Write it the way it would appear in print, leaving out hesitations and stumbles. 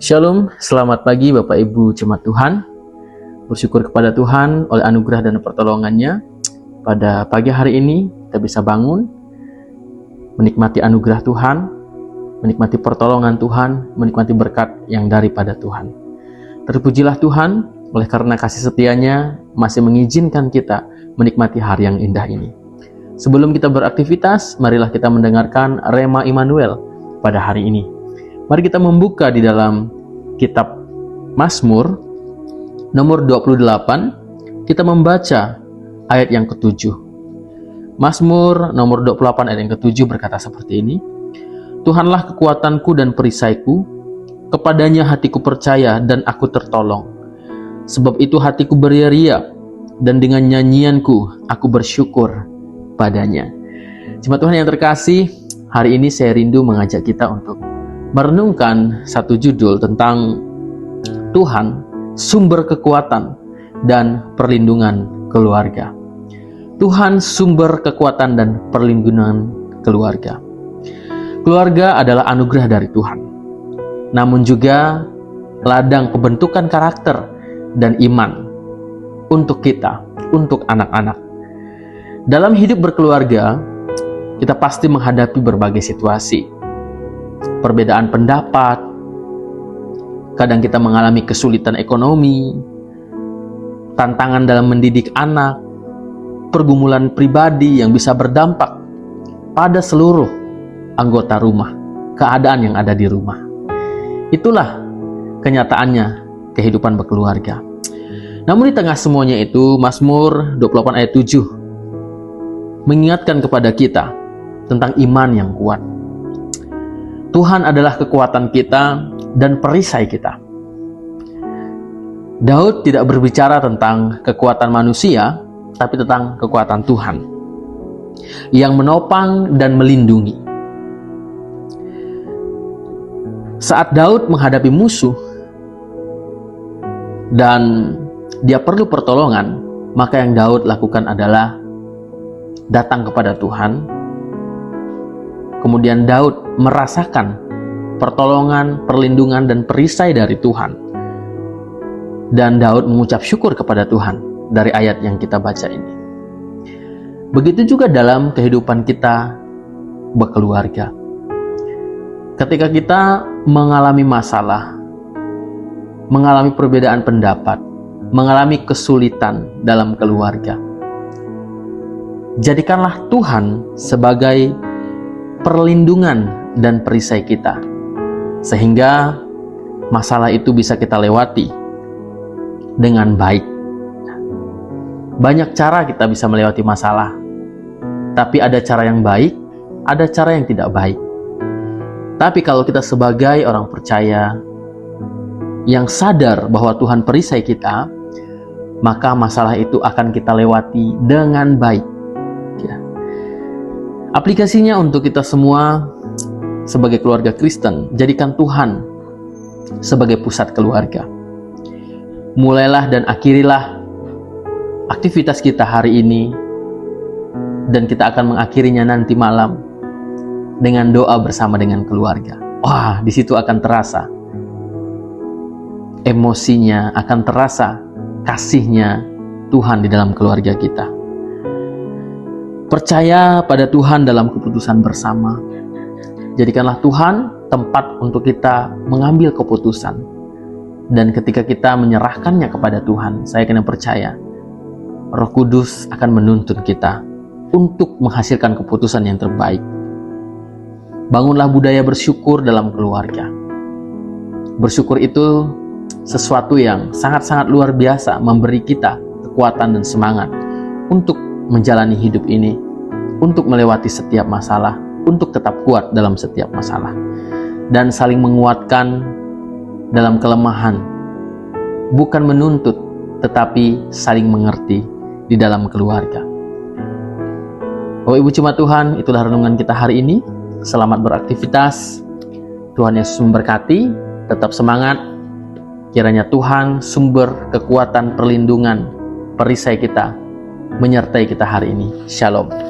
Shalom, selamat pagi Bapak Ibu Jemaat Tuhan. Bersyukur kepada Tuhan oleh anugerah dan pertolongannya. Pada pagi hari ini kita bisa bangun, menikmati anugerah Tuhan, menikmati pertolongan Tuhan, menikmati berkat yang daripada Tuhan. Terpujilah Tuhan oleh karena kasih setianya masih mengizinkan kita menikmati hari yang indah ini. Sebelum kita beraktivitas, marilah kita mendengarkan Rema Immanuel pada hari ini. Mari kita membuka di dalam kitab Mazmur nomor 28, kita membaca ayat yang ke-7. Mazmur nomor 28 ayat yang ke-7 berkata seperti ini. Tuhanlah kekuatanku dan perisaiku, kepadanya hatiku percaya dan aku tertolong. Sebab itu hatiku beria-ria dan dengan nyanyianku aku bersyukur padanya. Jemaat Tuhan yang terkasih, hari ini saya rindu mengajak kita untuk merenungkan satu judul tentang Tuhan, sumber kekuatan dan perlindungan keluarga. Tuhan, sumber kekuatan dan perlindungan keluarga. Keluarga adalah anugerah dari Tuhan, namun juga ladang pembentukan karakter dan iman untuk kita, untuk anak-anak. Dalam hidup berkeluarga, kita pasti menghadapi berbagai situasi. Perbedaan pendapat, kadang kita mengalami kesulitan ekonomi, tantangan dalam mendidik anak, pergumulan pribadi yang bisa berdampak pada seluruh anggota rumah, keadaan yang ada di rumah. Itulah kenyataannya kehidupan berkeluarga. Namun di tengah semuanya itu, Mazmur 28 ayat 7 mengingatkan kepada kita tentang iman yang kuat. Tuhan adalah kekuatan kita dan perisai kita. Daud tidak berbicara tentang kekuatan manusia, tapi tentang kekuatan Tuhan yang menopang dan melindungi. Saat Daud menghadapi musuh dan dia perlu pertolongan, maka yang Daud lakukan adalah datang kepada Tuhan. Kemudian Daud merasakan pertolongan, perlindungan, dan perisai dari Tuhan. Dan Daud mengucap syukur kepada Tuhan dari ayat yang kita baca ini. Begitu juga dalam kehidupan kita berkeluarga. Ketika kita mengalami masalah, mengalami perbedaan pendapat, mengalami kesulitan dalam keluarga, jadikanlah Tuhan sebagai perlindungan dan perisai kita, sehingga masalah itu bisa kita lewati dengan baik. Banyak cara kita bisa melewati masalah, tapi ada cara yang baik, ada cara yang tidak baik. Tapi kalau kita sebagai orang percaya yang sadar bahwa Tuhan perisai kita, maka masalah itu akan kita lewati dengan baik. Aplikasinya untuk kita semua sebagai keluarga Kristen, jadikan Tuhan sebagai pusat keluarga. Mulailah dan akhirilah aktivitas kita hari ini, dan kita akan mengakhirinya nanti malam dengan doa bersama dengan keluarga. Wah, di situ akan terasa emosinya, akan terasa kasihnya Tuhan di dalam keluarga kita. Percaya pada Tuhan dalam keputusan bersama. Jadikanlah Tuhan tempat untuk kita mengambil keputusan. Dan ketika kita menyerahkannya kepada Tuhan, saya kena percaya Roh Kudus akan menuntun kita untuk menghasilkan keputusan yang terbaik. Bangunlah budaya bersyukur dalam keluarga. Bersyukur itu sesuatu yang sangat-sangat luar biasa, memberi kita kekuatan dan semangat untuk menjalani hidup ini, untuk melewati setiap masalah, untuk tetap kuat dalam setiap masalah, dan saling menguatkan dalam kelemahan, bukan menuntut, tetapi saling mengerti di dalam keluarga. Bapak Ibu Jemaat Tuhan, itulah renungan kita hari ini. Selamat beraktivitas. Tuhan Yesus memberkati, tetap semangat. Kiranya Tuhan sumber kekuatan, perlindungan, perisai kita menyertai kita hari ini. Shalom.